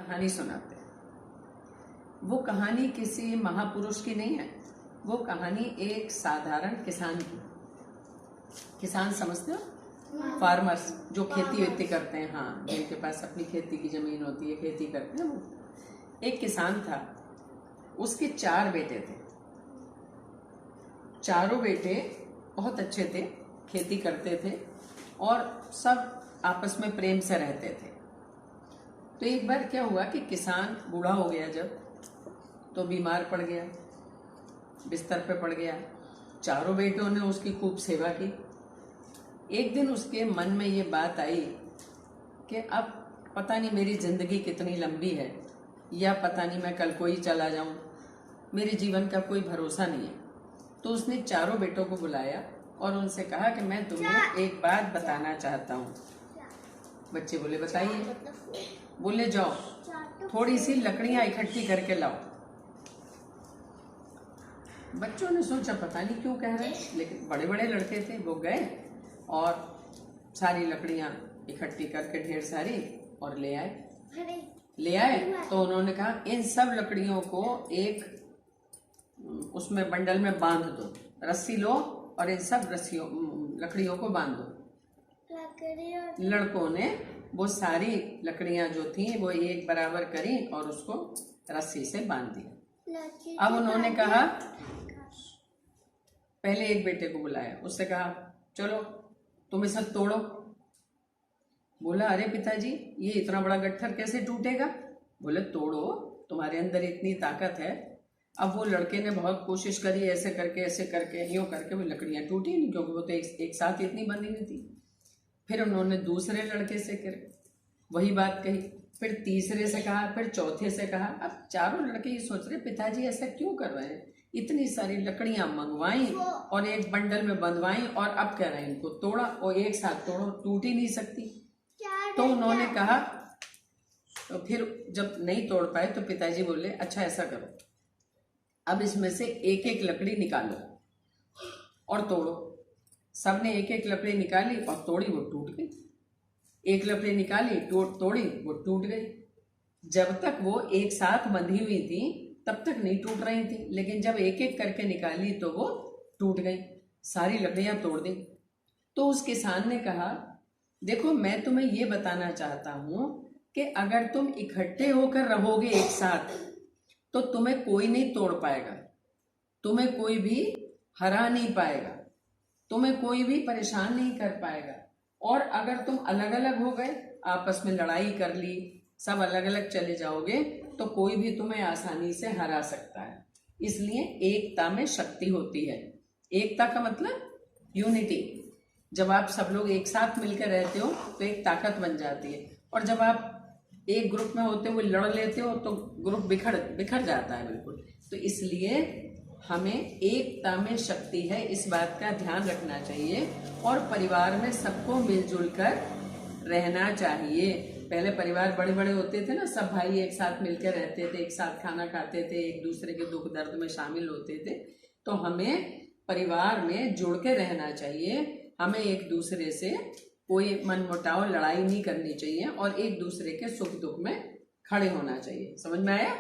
कहानी सुनाते हैं। वो कहानी किसी महापुरुष की नहीं है, वो कहानी एक साधारण किसान की। किसान समझते हो? फार्मर्स जो खेती वेती करते हैं, हाँ, जिनके पास अपनी खेती की जमीन होती है, खेती करते हैं। वो एक किसान था, उसके 4 बेटे थे। चारों बेटे बहुत अच्छे थे, खेती करते थे और सब आपस में प्रेम से रहते थे। तो एक बार क्या हुआ कि किसान बूढ़ा हो गया जब, तो बीमार पड़ गया, बिस्तर पे पड़ गया। चारों बेटों ने उसकी खूब सेवा की। एक दिन उसके मन में ये बात आई कि अब पता नहीं मेरी जिंदगी कितनी लंबी है, या पता नहीं मैं कल को ही चला जाऊं, मेरे जीवन का कोई भरोसा नहीं है। तो उसने चारों बेटों को बुलाया और उनसे कहा कि मैं तुम्हें एक बात बताना चाहता हूँ। बच्चे बोले बताइए। बोले जाओ थोड़ी सी लकड़ियां इकट्ठी करके लाओ। बच्चों ने सोचा पता नहीं क्यों कह रहे, लेकिन बड़े बड़े लड़के थे, वो गए और सारी लकड़ियां इकट्ठी करके ढेर सारी और ले आए। तो उन्होंने कहा इन सब लकड़ियों को एक उसमें बंडल में बांध दो, रस्सी लो और इन सब लकड़ियों को बांध दो। लड़कों ने वो सारी लकड़ियां जो थी वो एक बराबर करी और उसको रस्सी से बांध दिया। अब उन्होंने कहा, पहले एक बेटे को बुलाया, उससे कहा चलो तुम इसे तोड़ो। बोला अरे पिताजी ये इतना बड़ा गट्ठर कैसे टूटेगा? बोले तोड़ो, तुम्हारे अंदर इतनी ताकत है। अब वो लड़के ने बहुत कोशिश करी, ऐसे करके यूं करके वो लकड़ियां टूटी नहीं, क्योंकि वो तो एक साथ इतनी बंधी हुई थी। फिर उन्होंने दूसरे लड़के से वही बात कही, फिर तीसरे से कहा, फिर चौथे से कहा। अब चारों लड़के ये सोच रहे पिताजी ऐसा क्यों कर रहे हैं, इतनी सारी लकड़ियां मंगवाई और एक बंडल में बंधवाई और अब कह रहे हैं इनको तोड़ा, और एक साथ तोड़ो, टूट ही नहीं सकती। तो उन्होंने कहा, तो फिर जब नहीं तोड़ पाए तो पिताजी बोले अच्छा ऐसा करो, अब इसमें से एक एक लकड़ी निकालो और तोड़ो। सबने एक एक लकड़ी निकाली और तोड़ी, वो टूट गई। एक लकड़ी निकाली, तोड़ी, वो टूट गई। जब तक वो एक साथ बंधी हुई थी तब तक नहीं टूट रही थी, लेकिन जब एक एक करके निकाली तो वो टूट गई, सारी लकड़ियां तोड़ दी। तो उस किसान ने कहा देखो मैं तुम्हें ये बताना चाहता हूं कि अगर तुम इकट्ठे होकर रहोगे एक साथ तो तुम्हें कोई नहीं तोड़ पाएगा, तुम्हें कोई भी हरा नहीं पाएगा, तुम्हें कोई भी परेशान नहीं कर पाएगा। और अगर तुम अलग अलग हो गए, आपस में लड़ाई कर ली, सब अलग अलग चले जाओगे तो कोई भी तुम्हें आसानी से हरा सकता है। इसलिए एकता में शक्ति होती है। एकता का मतलब यूनिटी। जब आप सब लोग एक साथ मिलकर रहते हो तो एक ताकत बन जाती है, और जब आप एक ग्रुप में होते हुए लड़ लेते हो तो ग्रुप बिखर जाता है बिल्कुल। तो इसलिए हमें एकता में शक्ति है, इस बात का ध्यान रखना चाहिए। और परिवार में सबको मिलजुल कर रहना चाहिए। पहले परिवार बड़े बड़े होते थे ना, सब भाई एक साथ मिलकर रहते थे, एक साथ खाना खाते थे, एक दूसरे के दुख दर्द में शामिल होते थे। तो हमें परिवार में जुड़ के रहना चाहिए। हमें एक दूसरे से कोई मनमुटाव, लड़ाई नहीं करनी चाहिए और एक दूसरे के सुख दुख में खड़े होना चाहिए। समझ में आया?